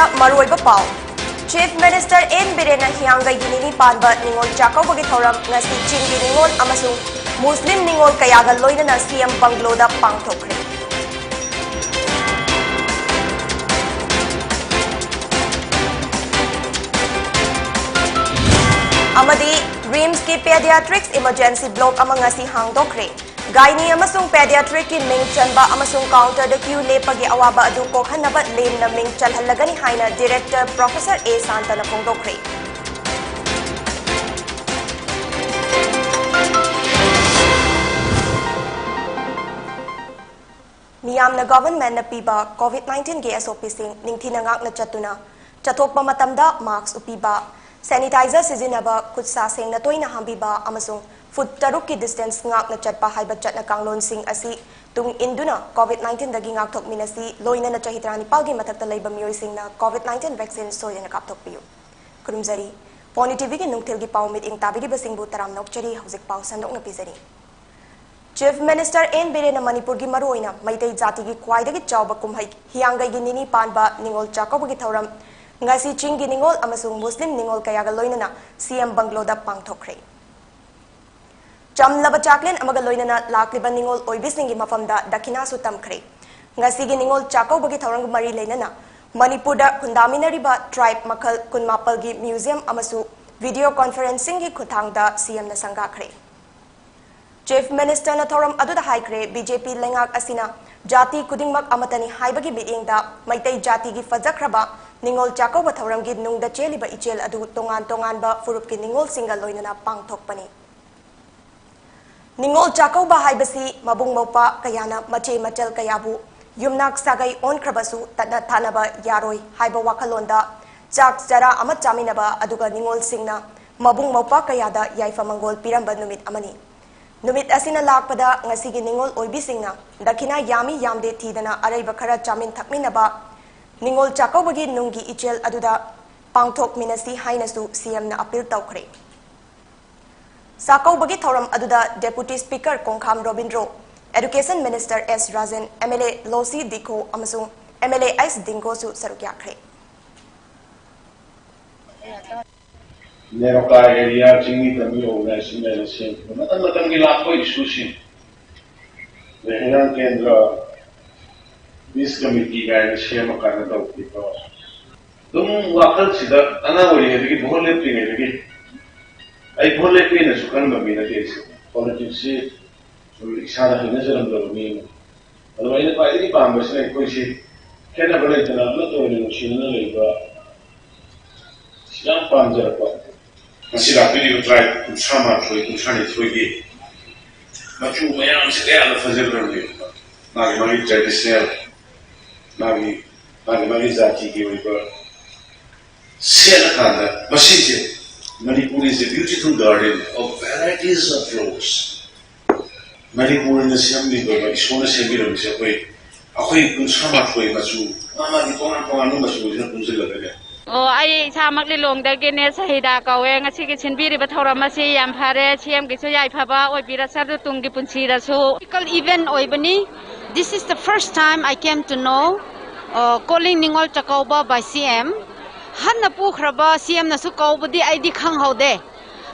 Manipurda Maruiba Pau. Chief Minister N. Birena Hiangay Ginini Panba Ningol Chakaw Bagithoram Ngasi Chingi Ningol Amasung Muslim Ningol Kayaga Loina na CM Bangloda Pangtokre. Amadi RIMS ki Pediatrics Emergency Block amang ngasi hangdokre. Gaini amasung pediatric ki ming chanba amasung counter the queue lepagi awaba adu ko hanabat lem na ming chalhalagani haina Director Professor A. Santa na pongdokre. Miyam na government na piba COVID-19 ki SOP sing ningtinangak na chatuna. Chatok pa matamda marks upiba. Sanitizer sizinaba kutsa sing na toy na hambiba amasung food taruk ki distance ngak na chatpa haiba chat na kanglon sing asi tung induna COVID-19 dagi ngak thok minasi loina na chahitrani palgi mathakta leiba mioi sing na COVID-19 vaccine soya na kapthok piyo. Kurumzari Pony TV ki nungthil gi paumit ing tabidi basingbu taram nokchari hauzik pau sandok na pizari. Chief Minister N. Birena Manipur gi maruina maitai jati gi khwaidagi chawba kumhai hianggai gi nini panba ningol chakaw gi thoram ngasi chingi ningol amasung Muslim ningol kayaga loina na CM Bangloda pangthokre. Chamlaba chaklin amaga loina na lakliba ningol oibisningi mafamda dakina su tamkhre. Ngasigi ningol chakaw bagi thorang mari leina na Manipurda kundaminariba tribe makal kunmapal gi museum amasu video conferencing gi khuthangda CM na sangakhre. Chief Minister na thoram aduda haikre BJP lengak asina jati kudingmak amatani haibagi bidingda maitai jati gi fajakraba ningol chakaw ba thoram gi nungda cheliba ichel adu tongan tongan ba furup ki ningol singa loina na pangthokpani. Ningol chakaw ba haibasi mabung maupa kayana mache machal kayabu yumnak sagai on krabasu tatna thanaba yaroi haiba wakalonda chak jara amat chaminaba aduga ningol singna mabung maupa kayada yaifa mangol piramba numit amani. Numit asina lakpada ngasigi ningol oibi singna dakina yami yamde thidana araiba khara chamin thakminaba ningol chakaw bagi nungi ichel aduda pangthok minasi hainasu CM na appeal tawkhre. Sakaw bagi thoram aduda Deputy Speaker Kongkham Robindro, Education Minister S. Rajan, MLA Losi Dikho amasung MLA S. Dingo su sarukyakre. Neroka area chingi kami organization na sen. Matan ki lakho issue sin. Lehiran kendra this committee guy share makana daw dito. Tum wakal sida ana wali hedi bahol le pingi hedi. Ay bahol le pingi na sukan mami na case. Politics se iksada hina jaram daw ni. Alo ina pa idi pambas na koi si kena bale tana na to ni china leiba. Silang panjar pa. Masira pili try to sama foi to chani foi machu mayam se ala fazer dormir. Magi traditional magi zati ki wiba. Sela kanda masije Manipur is a beautiful garden of varieties of flowers. Manipur in assembly ba isona sembiram se akoi kun sama foi machu mama di tongan no machu na kun se lagaga. Oh, ai samak li long da gene sahida kawe ngasi ki chinbiri ba thoram asi yam phare chem ki soyai phaba oi bira sardu tung ki punchi ra so event oi bani. This is the first time I came to know calling ningol chakaw ba by CM hanna pu khraba CM na su kaw budi ai di khang haude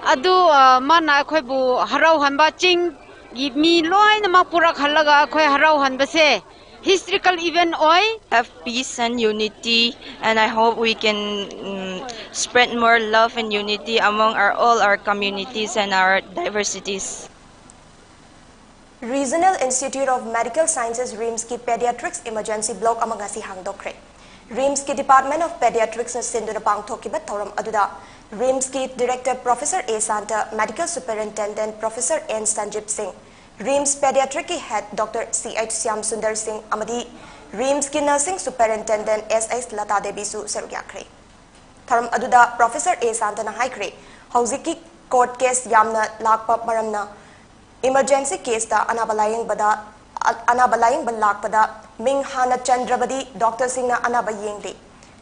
adu mana khoi bu harau han ba ching gi mi loi na ma pura khalaga khoi harau han ba se historical event oi have peace and unity, and I hope we can spread more love and unity among all our communities and our diversities. Regional Institute of Medical Sciences RIMS ki Pediatrics Emergency Block amangasi hangdokre. RIMS ki Department of Pediatrics na sinduna pangthoki ba thoram aduda RIMS ki Director Professor A. Santa, Medical Superintendent Professor N. Sanjip Singh, RIMS Pediatric ki Head Dr. C.H. Syam Sundar Singh amadi RIMS ki Nursing Superintendent S.S. Lata Devi su sarugyakre. Thoram aduda Professor A. Santa na haikre hauziki court case yamna lakpa maramna emergency case ta anabalayang balakpada ming hana chandrabadi Dr. Singh na anabayengde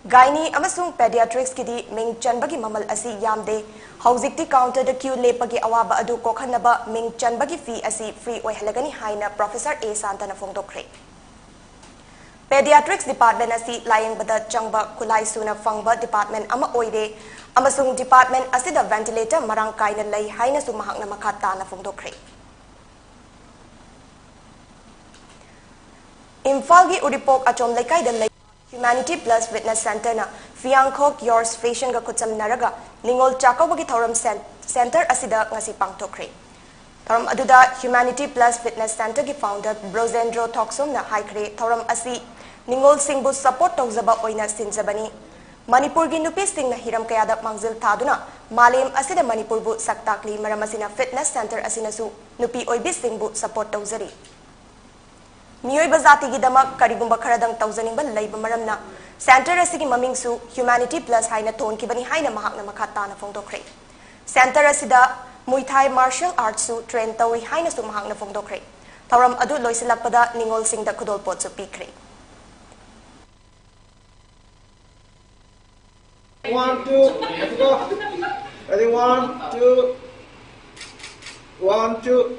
Gaini amasung pediatrics kidi ming chanbagi mamal asi yamde hauzikti counter the queue lepagi awaba adu kokhanaba ming chanbagi fee asi free oi halagani haina Professor A. Santa na fongdokre. Pediatrics Department asi laying bada changba kulai suna fangba department ama oide amasung department asida ventilator marang kaina lay haina su mahakna makata na fongdokre. Imphal gi Uripok achom laikai da lay Humanity Plus Fitness Center na Fiangkok Yours Fashion ga kutsam naraga ningol chakaw gi thoram center asida ngasi pangtokre. Thoram aduda Humanity Plus Fitness Center ki founder Brozendro Thoksom na haikre thoram asi ningol singbu support tawzaba oina sinjabani. Manipur gi nupi sing na hiram kayada mangzil thaduna malem asida Manipur bu saktakli maramasina fitness center asina su nupi oibi singbu support tawzari. Miyoi bazati gi damak karigumba kharadang tawzaning ba laiba maramna center asigi maming su Humanity Plus haina ton ki bani haina mahakna makata na fongdokre. Center asida Muay Thai martial arts su train tawi haina su mahakna fongdokre. Thoram adu loisilakpada ningol sing da kudol pot su pikre. 1, 2, let's go. Ready, 1, 2, 1, 2.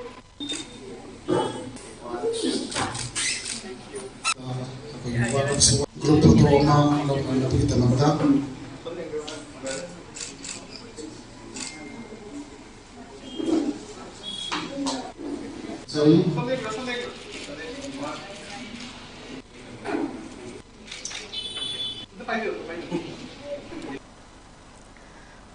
Grupo trauma ng kita ng tap. Sorry.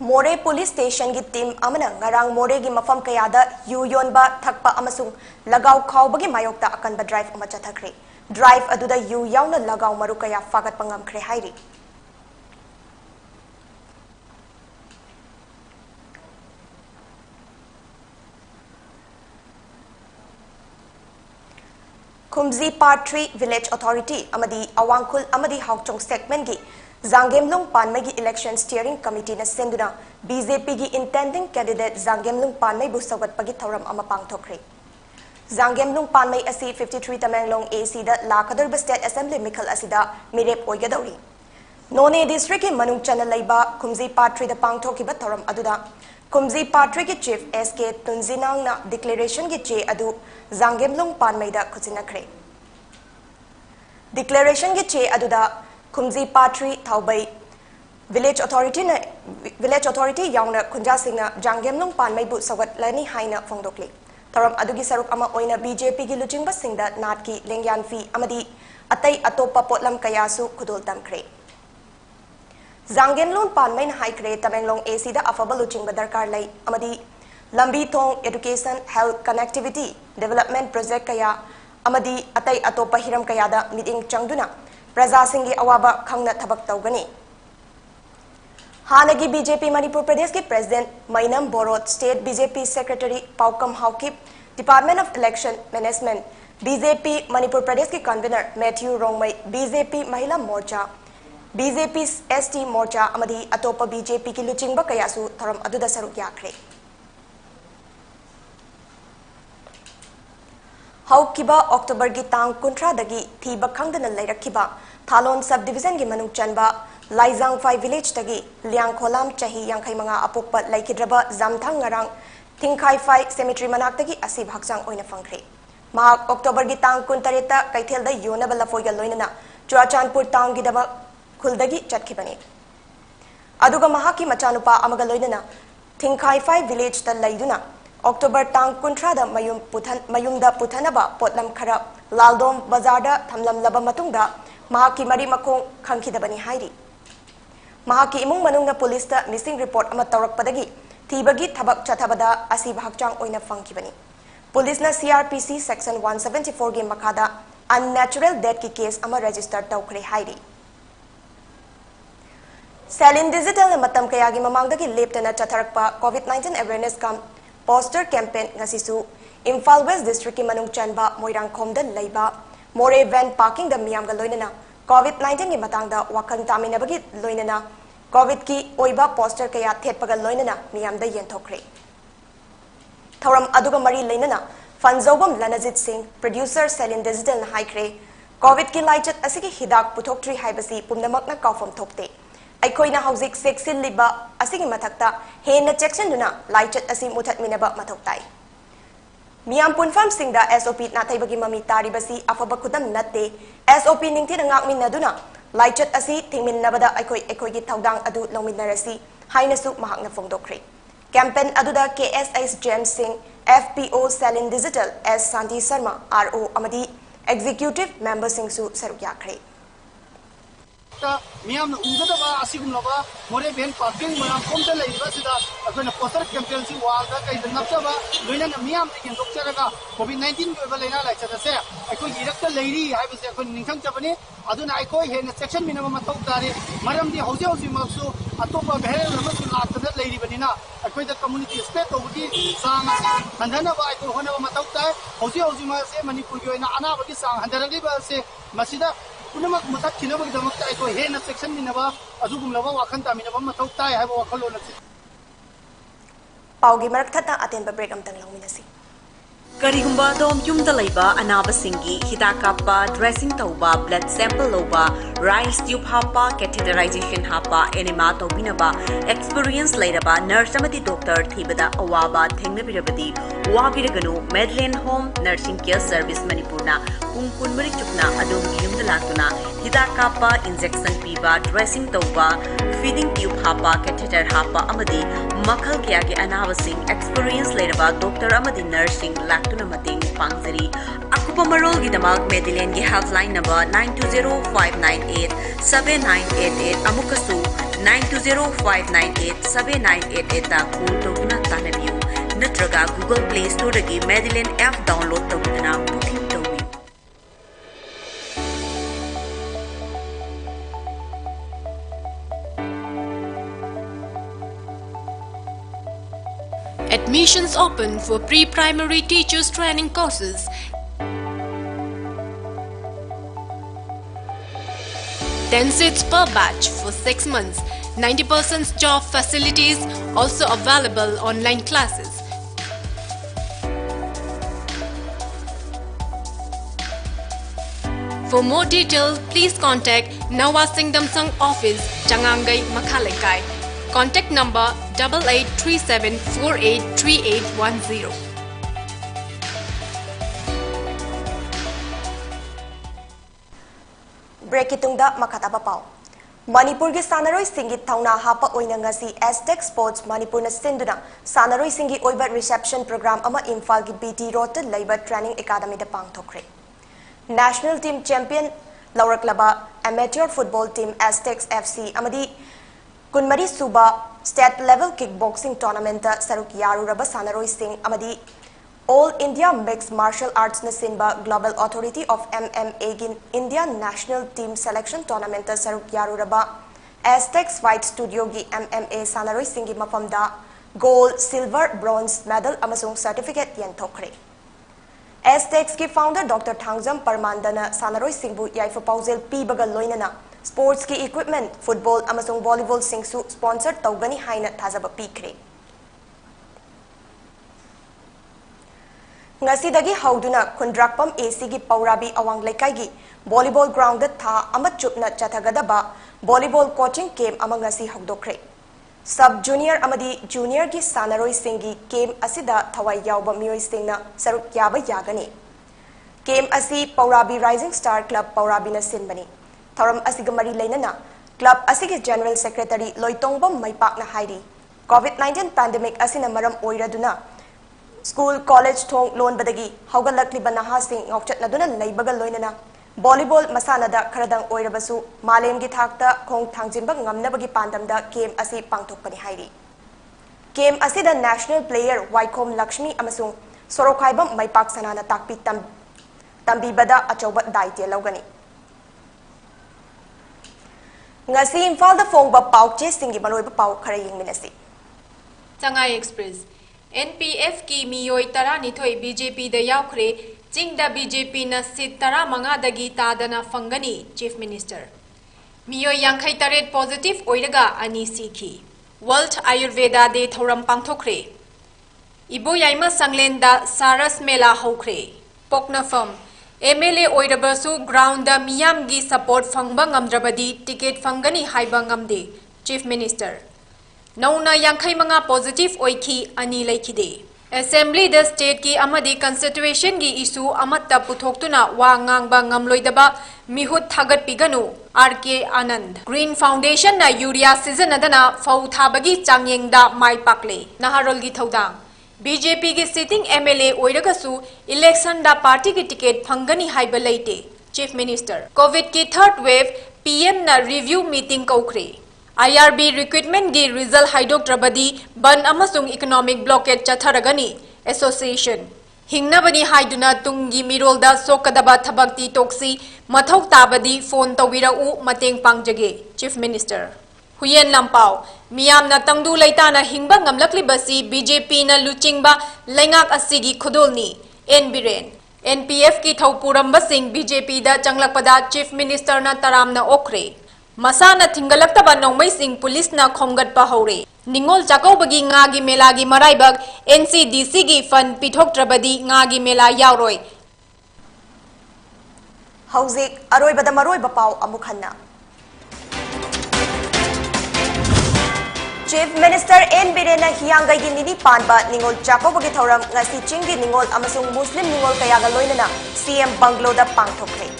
More Police Station gi team amana ngarang More gi mafam kayada yu yonba thakpa amasung lagaw khawbagi mayokta akanba drive ama chathakre. Drive aduda yu yauna lagaw maru kaya fagat pangamkre hairi. Kumzi Part 3 Village Authority amadi Awangkul amadi Hawchong segment gi Zangemlung Panmai gi Election Steering Committee na senduna BJP gi intending candidate Zangemlung Panmai bu sagat pagi thoram ama pangthokre. Zangemlung Panmai asi 53 Tamenglong AC da Lakadurba State Assembly Mikhal asida mirep oigadauri. None District ki manung chana laiba Kumzi Part 3 da pangthokiba thoram aduda Kumzi Part 3 ki Chief SK Tunzinang na declaration gi che adu Zangemlung Panmai da khusinakre. Declaration gi che aduda Kumzi Part 3 Thaubai Village Authority yauna Kunja Singna Zangemlung Panmai bu sagat lani haina fongdokli. Thoram adugi saruk ama oina BJP gi luchingba singda natki lengyan fi amadi atai atopa potlam kayasu kudol tamkre. Zangemlung Panmai na haikre Tamenglong AC da afaba luchingba darkar lai amadi lambi thong education health connectivity development project kaya amadi atai atopa hiram kayada meeting changduna Praja Singhi awaba khangna thabak tawgani. Hanagi BJP Manipur Pradesh ki President Mainam Borot, State BJP Secretary Paukam Haukip, Department of Election Management, BJP Manipur Pradesh ki Convener Matthew Rongmai, BJP Mahila Morcha, BJP ST Morcha amadi atopa BJP ki luchingba kayasu thoram aduda saruk yakre. Haukiba October gi tang kuntra dagi thiba khangdana lairakhiba Thalon subdivision gi manung chanba Laizang 5 village tagi Liang Kholam chahi yangkhai manga apokpa laikhidraba Zamthang ngarang Thingkhai 5 cemetery manak tagi asib hakchang oina fangkhre. Mahak October gi tang kuntareta kaithel da yonaba lafoiga loinana Churachandpur town gi daba khuldagi chatkibani. Aduga mahaki machanupa amaga loinana Thingkhai 5 village ta laiduna October tang kuntra da mayumda puthanaba potlam khara Laldom bazar da thamlam laba matungda mahaki mari makong khangkhidabani hairi. Mahaki imung manungna police da missing report ama tawrakpadagi thibagi thabak chathabada asib hakchang oina fangkibani. Police na CRPC section 174 gi makhada unnatural death ki case ama register tawkre hairi. Salin digital na matam kaya gi mamangdagi leptana chatharakpa COVID-19 awareness poster campaign ngasisu Imphal West District ki manung chanba Moirang Khomda laiba More van parking da miyam ga loinana COVID-19 ki matangda wakang taminabagi loinana COVID ki oiba poster kaya thetpaga loinana miyam da yenthokre. Thoram aduga mari leinana Fanzobam Lanajit Singh producer Selin Digital na haikre COVID ki laichat asigi hidak puthoktree haibasi pumnamakna kaufam thokte. Aikoina hauzik seksil liba asigi mathakta hena chection duna laichat asi muthat minaba mathoktai. मियाम पुनफम सिंगदा SOP नाथैबगी ममी तारिबसी अफब खुदम नत्ते SOP निंगथिन ngakminnaduna लाइचत असी थिंगमिन्नबदा अखोई थौदांग अदु लौमिन्नरसी हाइनसु महाकना फोंदोखरे कैंपेन अदुदा KSS जेम्स सिंह FPO सेलिन digital S Shanti Sharma RO अमदी एग्जीक्यूटिव मेंबर सिंगसु सरुक याखरे मियाम उगदबा असिगुमलबा मोरे बेन पार्किंग मयाम कोमते लेबा सिदा अखोना पोस्टर कैंपेन सि वालदा कई नक्तबा लोइना मियाम के दोक्चरगा कोविड-19 के बलेना लाइचदसे अखोई इरक्ता लेरी हाइबसे अखोई निंखंग चबनी अदुना अखोई हेन सेक्शन मिनम मथौ तारे मरमदि हौजे हौजे मसु अतोपा भेल नमसु लाक्तदा लेरी बनिना अखोई द कम्युनिटी स्पेट तोबगी सांग हंदनबा अखोई होनबा मथौ ताय हौजे हौजे मसे मणिपुर के ओइना अनाबगी सांग हंदरगलिबा से मसिदा पुनमक मथक खिनबगदमक अखोई हेन सेक्शन मिनबा अदुगुमलबा वाखन तामिनबा मथौ ताय हाइबा वाखलोन पाउगी मरक थता अतेंबा ब्रेक अमतंग लौमिनसी करिगुम्बा दोम युमदा लैबा अनाबसिंगी हिदाक कापा ड्रेसिंग तौबा ब्लड सैंपल लौबा राइस ट्यूब हापा कैथेटराइजेशन हापा एनेमा तौबिनबा एक्सपीरियंस लैरबा नर्स अमदी डॉक्टर थीबदा अवाबा थेंगनबिरबदी वाबिरगनु Medilane home nursing care service मणिपुरना पुंग कुनमरी चुकना अदोम युमदा लातुना हिदाक कापा इंजेक्शन पीबा ड्रेसिंग तौबा फीडिंग ट्यूब हापा कैथेटर हापा अमदी मखल किया के अनाबसिंग एक्सपीरियंस लैरबा डॉक्टर अमदी नर्सिंग लाक्तुना मतेंग पांगजरी अकुपा मरोल गिदमाग मेडिलेन की हेल्पलाइन नंबर 9205987988 अमुकसु 9205987988 ता कॉल तौना तानबियु नत्रगा गूगल प्ले स्टोर दगी मेडिलेन ऐप डाउनलोड तौदना बुकिंग तौबी Admissions open for pre-primary teachers training courses. 10 seats per batch for 6 months. 90% job facilities also available online classes. For more details, please contact Nawaz Singdamsang office, Changangai, Makhalekai. Contact number 8837483810. Break इतुंगदा मखताबा पाव मणिपुर की सानरोई सिंगी थौना हापा ओइना ngasi Aztec Sports Manipur न सिंदुना सानरोई सिंगी ओइबा reception programme अमा इम्फाल की BT road लेबा training academy दा पांगथोखरे national team champion लौरक्लबा amateur football team Aztec FC अमदी कुनमरी सुबा state level kick boxing tournament सरुक यारुरबा सानरोई सिंह अमदी all India mix martial arts न सिंबा ग्लोबल अथॉरिटी ऑफ MMA गिन India national team selection tournament सरुक यारुरबा Aztec फाइट स्टूडियो की MMA सानरोई सिंह की मफमदा गोल्ड सिल्वर ब्रोंज मेडल अमसुंग सर्टिफिकेट यंथोखरे Aztec की फाउंडर डॉक्टर थांगजम परमानदना सानरोई सिंहबु याइफा पाउजेल पीबगा लोइनना स्पोर्ट्स की इक्विपमेंट फुटबॉल अमसुंग वॉलीबॉल सिंगसु स्पॉन्सर तौगनी हाइना थाजब पीखरे ngasi hauduna khundrakpam AC gi paurabi awang lekai gi volleyball ground tha ama chupna chathagadaba volleyball coaching camp ama ngasi hogdokre sub junior amadi junior gi sanaroi singi camp asida thawai yawba mioi singna saruk yaba yagani camp asi paurabi rising star club paurabi na sinbani thoram asiga mari leinana club asigi general secretary loitongba maipak na hairi covid-19 pandemic asina maram oiraduna school college थोंग लोन बदगी हौगलक्लिबा नहासिंग ngauchatnaduna leibaga loinana volleyball masanada kharadang oirabasु मालेमगी थाकता खोंग थांजिंबा ngamnabagi pandamda game asi pangthokpani hairi game asida national player Waikhom Lakshmi amasung Sorokhaibam maipak sanana takpi tambibada achauba daitya logani ngasi Imphal da phongba pauche singi maloiba pau khara yingminasi Changai Express NPF की मियोई तरा निथोई BJP द याउखरे चिंग द BJP न seat तरा मंगा दगी तादना फंगनी चीफ मिनिस्टर मियोई यांखै तरेट पॉजिटिव ओइरगा अनि सीखी वर्ल्ड आयुर्वेदा डे थौरम पांगथोखरे इबो याइमा संगलेन द सारस मेला हौखरे पोकनाफम MLA ओइरबसु ग्राउंड द मियाम गी सपोर्ट फंगबा ngamdrabadi टिकेट फंगनी हाइबा ngamde चीफ मिनिस्टर नौना यांखै मंगा पॉजिटिव ओइखी अनि लेखिदे Assembly the state ki amadi constitution gi issue amatta puthokuna wa ngang ba ngamloidaba mihut thagat piganu RK Anand Green Foundation na urea season adana fau thabagi changyengda mai pakle Naharol gi thodang BJP ki sitting MLA oiragasu election da party ki ticket phangani haiba leite Chief Minister COVID ki third wave PM na review meeting kaukre IRB recruitment gi result haidok trabadi ban amasung economic blockade chatharagani association hingnabani haiduna tungi mirolda sokadaba thabakti toksi mathau tabadi phone tawira u mateng pangjage Chief Minister Huyen Lampau miyamna tangdu laitana hingba ngamlakli basi BJP na luchingba lengak asigi khudolni Biren NPF ki thaupuram sing BJP da changlakpada Chief Minister na taramna okre Masana thingalakta nongmai sing police na khomgat pa hore Ningol Jakobagi ngagi melagi maraibag NCDC gi fund pithok trabadi ngagi mela yauroi Hauzik aroibada maroiba pau amukhanna Chief Minister Biren na hiyangai gi nini panba Ningol Jakobagi thoram ngasi chingi Ningol amasung Muslim Ningol kayaga loinana CM Banglo da pangthokre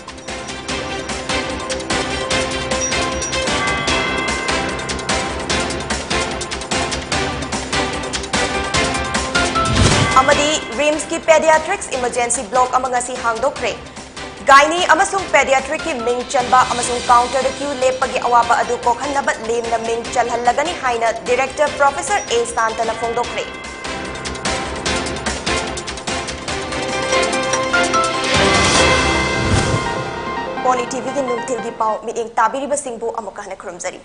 Amadi RIMS ki pediatrics emergency block amangasi hangdokre Gynae amasung pediatric ki ming chanba amasung counter the queue lepagi awaba adu kokhannabat lemna ming chalhallagani haina Director Professor A Santana phongdokre Poli TV ki numthil gi pau miting tabiriba singbu amukahna khurumjari